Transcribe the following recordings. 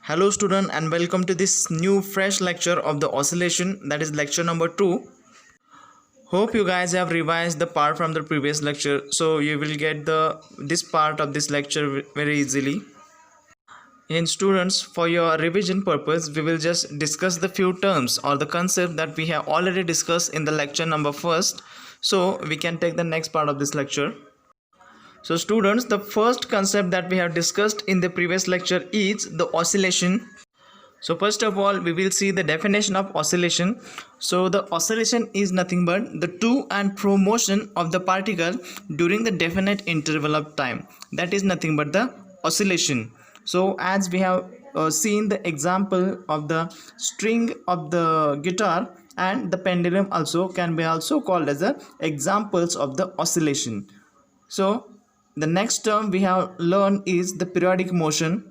Hello student and welcome to this new fresh lecture of the oscillation, that is lecture number 2. Hope you guys have revised the part from the previous lecture, so you will get this part of this lecture very easily. In students, for your revision purpose, we will just discuss the few terms or the concept that we have already discussed in the lecture number first, so we can take the next part of this lecture. So students, the first concept that we have discussed in the previous lecture is the oscillation. So first of all, we will see the definition of oscillation. So the oscillation is nothing but the to and fro motion of the particle during the definite interval of time. That is nothing but the oscillation. So as we have seen the example of the string of the guitar, and the pendulum also can be also called as the examples of the oscillation. So the next term we have learned is the periodic motion,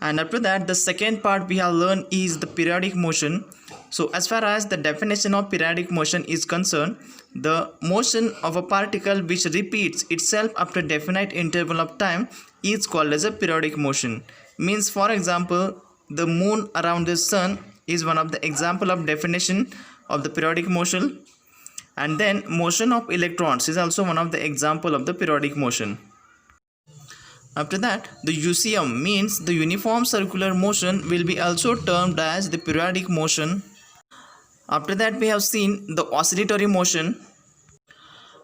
and after that the second part we have learned is the periodic motion. So as far as the definition of periodic motion is concerned, the motion of a particle which repeats itself after definite interval of time is called as a periodic motion. Means, for example, the moon around the sun is one of the example of definition of the periodic motion, and then motion of electrons is also one of the example of the periodic motion. After that, the UCM means the uniform circular motion will be also termed as the periodic motion. After that, we have seen the oscillatory motion.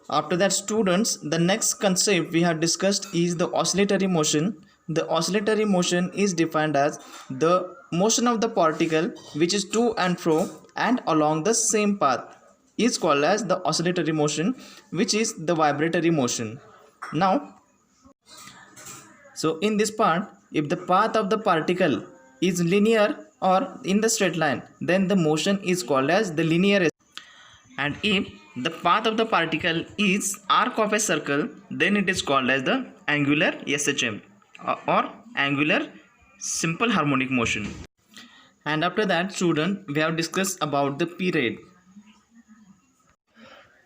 After that, students, the next concept we have discussed is the oscillatory motion. The oscillatory motion is defined as the motion of the particle which is to and fro and along the same path is called as the oscillatory motion, which is the vibratory motion. Now, so in this part, if the path of the particle is linear or in the straight line, then the motion is called as the linear. And if the path of the particle is arc of a circle, then it is called as the angular SHM or angular simple harmonic motion. And after that, student, we have discussed about the period.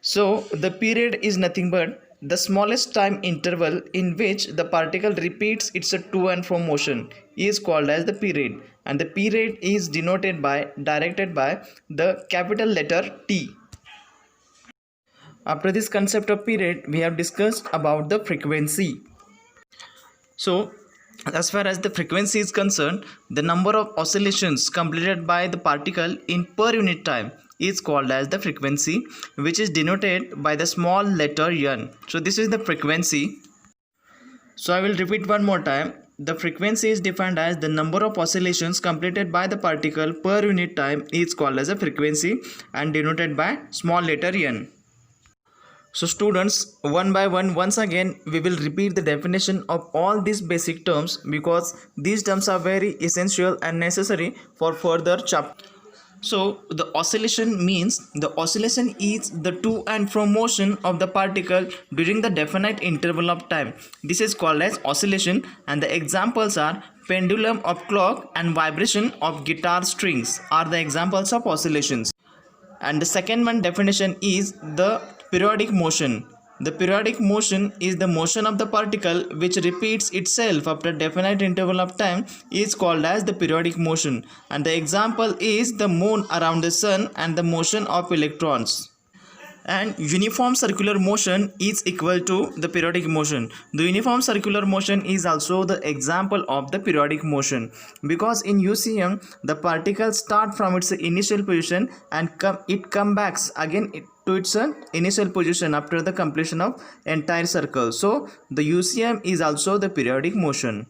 So the period is nothing but the smallest time interval in which the particle repeats its to and fro motion is called as the period, and the period is directed by the capital letter T. After this concept of period, we have discussed about the frequency. So as far as the frequency is concerned, the number of oscillations completed by the particle in per unit time is called as the frequency, which is denoted by the small letter n. So this is the frequency. So I will repeat one more time. The frequency is defined as the number of oscillations completed by the particle per unit time is called as a frequency and denoted by small letter n. So students, one by one, once again we will repeat the definition of all these basic terms, because these terms are very essential and necessary for further chapter. So the oscillation means the oscillation is the to and fro motion of the particle during the definite interval of time. This is called as oscillation, and the examples are pendulum of clock and vibration of guitar strings are the examples of oscillations. And the second one definition is the periodic motion. The periodic motion is the motion of the particle which repeats itself after definite interval of time is called as the periodic motion, and the example is the moon around the sun and the motion of electrons. And uniform circular motion is equal to the periodic motion. The uniform circular motion is also the example of the periodic motion, because in UCM the particles start from its initial position and come back again to its initial position after the completion of entire circle. So the UCM is also the periodic motion.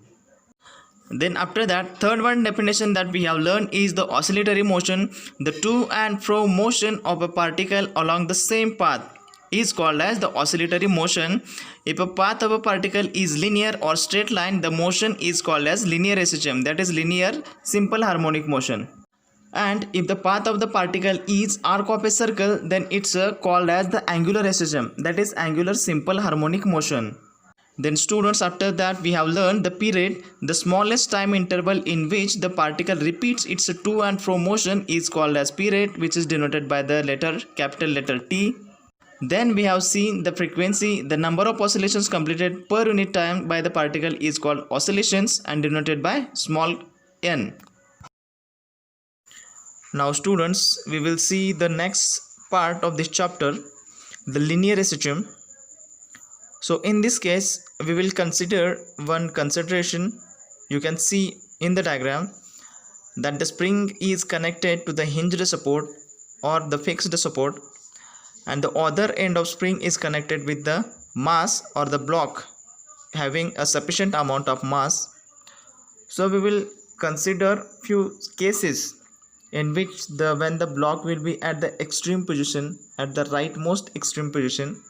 Then after that, third one definition that we have learned is the oscillatory motion. The to and fro motion of a particle along the same path is called as the oscillatory motion. If a path of a particle is linear or straight line, the motion is called as linear SHM, that is linear simple harmonic motion. And if the path of the particle is arc of a circle, then it's called as the angular SHM, that is angular simple harmonic motion. Then students, after that we have learned the period. The smallest time interval in which the particle repeats its to and fro motion is called as period, which is denoted by the capital letter T. Then we have seen the frequency. The number of oscillations completed per unit time by the particle is called oscillations and denoted by small N. Now students, we will see the next part of this chapter, the linear SHM. So in this case, we will consider one consideration. You can see in the diagram that the spring is connected to the hinged support or the fixed support, and the other end of spring is connected with the mass or the block having a sufficient amount of mass. So we will consider few cases in which when the block will be at the extreme position, at the rightmost extreme position,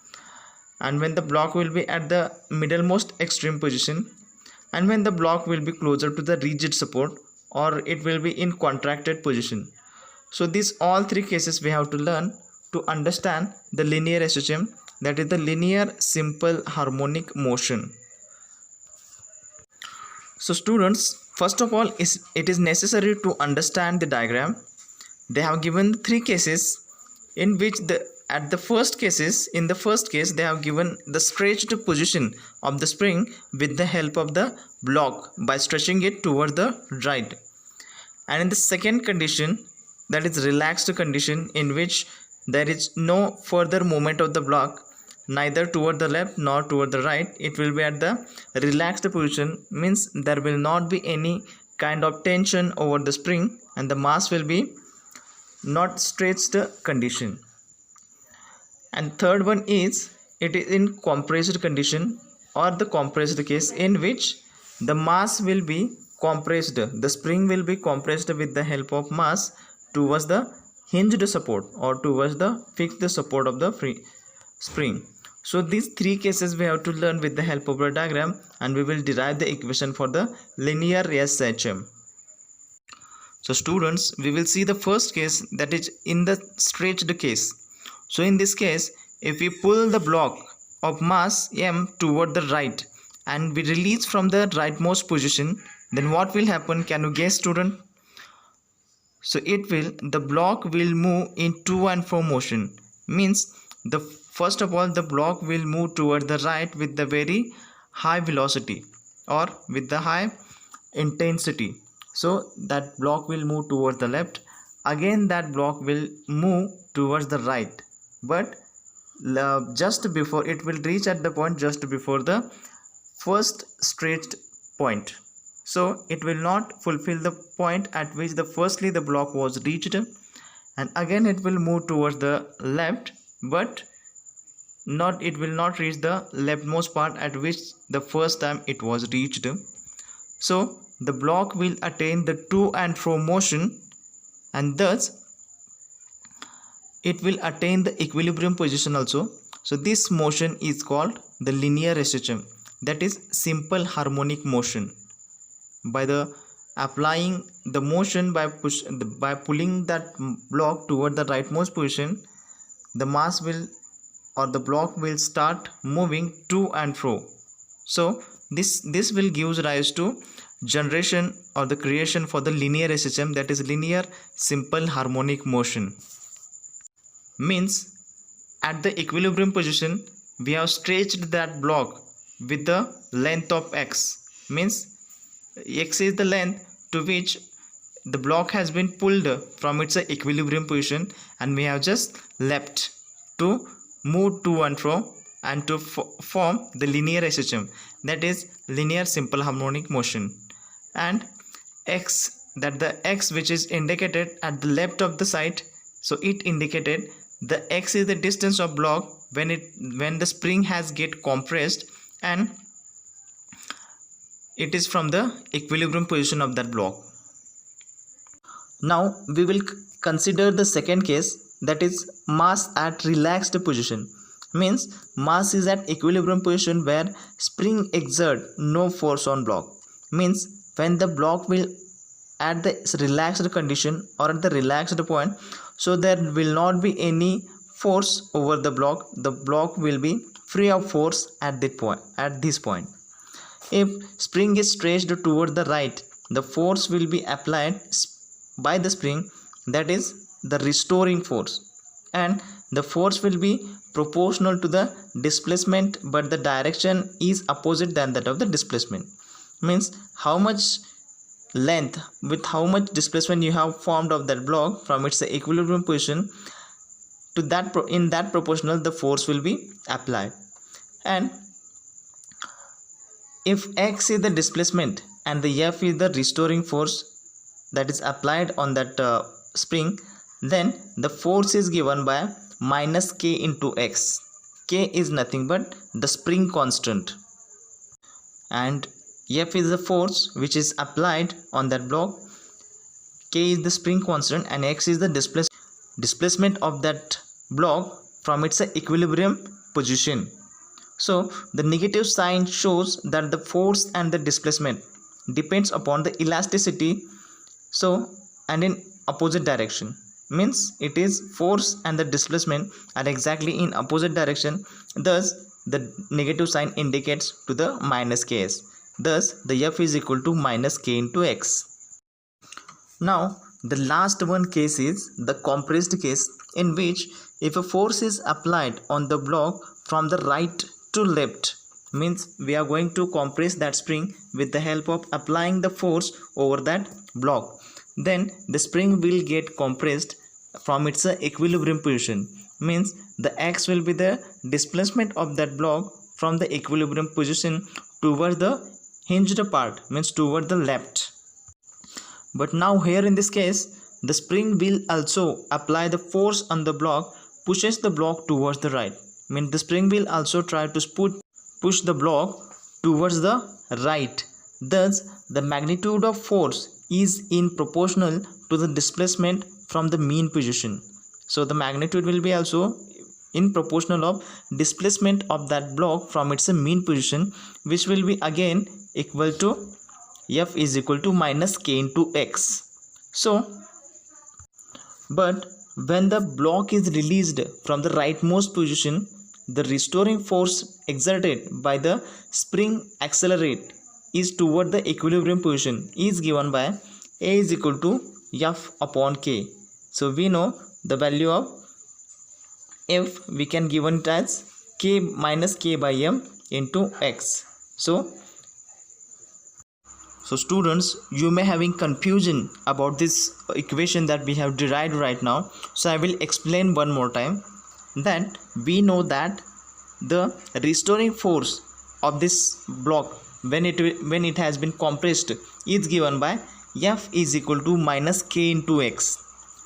and when the block will be at the middlemost extreme position, and when the block will be closer to the rigid support or it will be in contracted position. So these all three cases we have to learn to understand the linear SHM, that is the linear simple harmonic motion. So students, first of all, it is necessary to understand the diagram. They have given three cases in which in the first case they have given the stretched position of the spring with the help of the block by stretching it toward the right. And in the second condition, that is relaxed condition, in which there is no further movement of the block, neither toward the left nor toward the right. It will be at the relaxed position, means there will not be any kind of tension over the spring and the mass will be not stretched condition. And third one is, it is in compressed condition or the compressed case, in which the mass will be compressed, the spring will be compressed with the help of mass towards the hinged support or towards the fixed support of the spring. So these three cases we have to learn with the help of a diagram, and we will derive the equation for the linear SHM. So students, we will see the first case, that is in the stretched case. So in this case, if we pull the block of mass m toward the right and we release from the rightmost position, then what will happen? Can you guess, student? So the block will move in to and fro motion, means first of all the block will move toward the right with the very high velocity or with the high intensity. So that block will move towards the left, again that block will move towards the right, but just before it will reach at the point just before the first stretched point. So it will not fulfill the point at which firstly the block was reached, and again it will move towards the left, but it will not reach the leftmost part at which the first time it was reached. So the block will attain the to and fro motion, and thus it will attain the equilibrium position also. So this motion is called the linear SHM, that is simple harmonic motion. By applying the motion by pulling that block toward the rightmost position, the mass will or the block will start moving to and fro. So this will give rise to generation or the creation for the linear SHM, that is linear simple harmonic motion. Means at the equilibrium position we have stretched that block with the length of x, means x is the length to which the block has been pulled from its equilibrium position, and we have just left to move to and fro and to form the linear SHM, that is linear simple harmonic motion. And x, that the x which is indicated at the left of the side, so it indicated the x is the distance of block when the spring has get compressed and it is from the equilibrium position of that block. Now we will consider the second case, that is mass at relaxed position. Means mass is at equilibrium position where spring exert no force on block. Means when the block will at the relaxed condition or at the relaxed point, so there will not be any force over the block will be free of force at this point. If spring is stretched toward the right, the force will be applied by the spring, that is the restoring force, and the force will be proportional to the displacement, but the direction is opposite than that of the displacement. Means how much length, with how much displacement you have formed of that block from its equilibrium position, to that in that proportional the force will be applied. And if x is the displacement and the F is the restoring force that is applied on that spring, then the force is given by minus k into x. K is nothing but the spring constant, and F is the force which is applied on that block. K is the spring constant and x is the displacement of that block from its equilibrium position. So the negative sign shows that the force and the displacement depends upon the elasticity, so and in opposite direction, means it is force and the displacement are exactly in opposite direction, thus the negative sign indicates to the minus ks. Thus the F is equal to minus k into x. Now the last one case is the compressed case, in which if a force is applied on the block from the right to left, means we are going to compress that spring with the help of applying the force over that block, then the spring will get compressed from its equilibrium position, means the x will be the displacement of that block from the equilibrium position toward the hinged part, means toward the left. But now here in this case, the spring will also apply the force on the block, pushes the block towards the right, means the spring will also try to push the block towards the right. Thus the magnitude of force is in proportional to the displacement from the mean position. So the magnitude will be also in proportional of displacement of that block from its mean position, which will be again equal to F is equal to minus k into x. So but when the block is released from the rightmost position, the restoring force exerted by the spring accelerate is toward the equilibrium position is given by A is equal to F upon K. So we know the value of F, we can given it as K minus K by M into X. So students, you may having confusion about this equation that we have derived right now. So I will explain one more time, that we know that the restoring force of this block when it has been compressed is given by F is equal to minus K into X.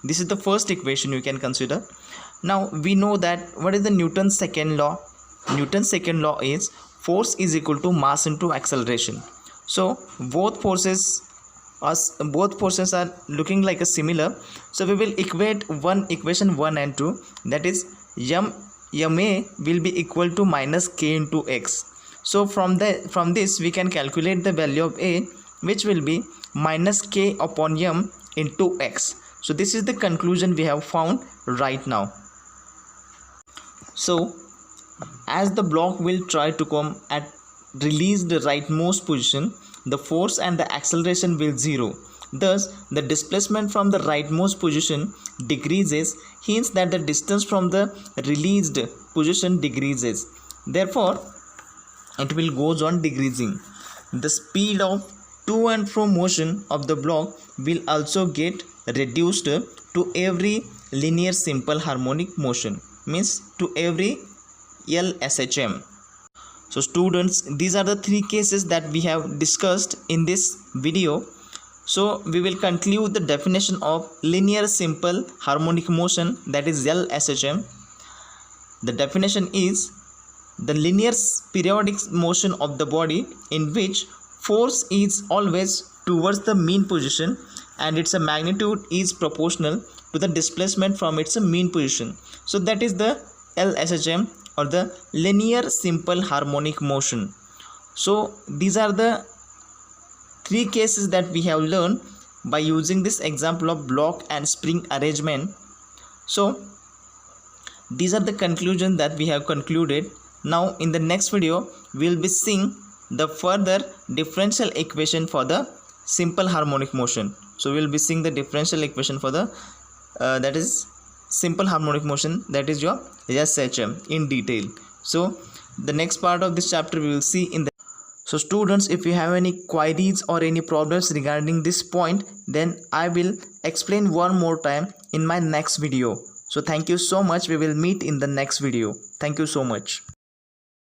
This is the first equation you can consider. Now we know that what is the Newton's second law? Newton's second law is force is equal to mass into acceleration. So both forces are looking like a similar. So we will equate equation 1 and 2, that is ma will be equal to minus k into x. So from this we can calculate the value of a, which will be minus k upon m into x. So this is the conclusion we have found right now. So as the block will try to come at release the rightmost position, the force and the acceleration will zero. Thus the displacement from the rightmost position decreases, hence that the distance from the released position decreases. Therefore it will goes on decreasing. The speed of to and fro motion of the block will also get reduced to every linear simple harmonic motion, means to every LSHM. So students, these are the three cases that we have discussed in this video. So we will conclude the definition of linear simple harmonic motion, that is LSHM. The definition is the linear periodic motion of the body in which force is always towards the mean position and its magnitude is proportional to the displacement from its mean position. So that is the LSHM, or the linear simple harmonic motion. So these are the three cases that we have learned by using this example of block and spring arrangement. So these are the conclusions that we have concluded. Now in the next video we will be seeing the further differential equation for the simple harmonic motion. So we will be seeing the differential equation for the that is simple harmonic motion, that is your SHM, in detail. So the next part of this chapter we will see in the. So So students, if you have any queries or any problems regarding this point, then I will explain one more time in my next video. So thank you so much. We will meet in the next video. Thank you so much.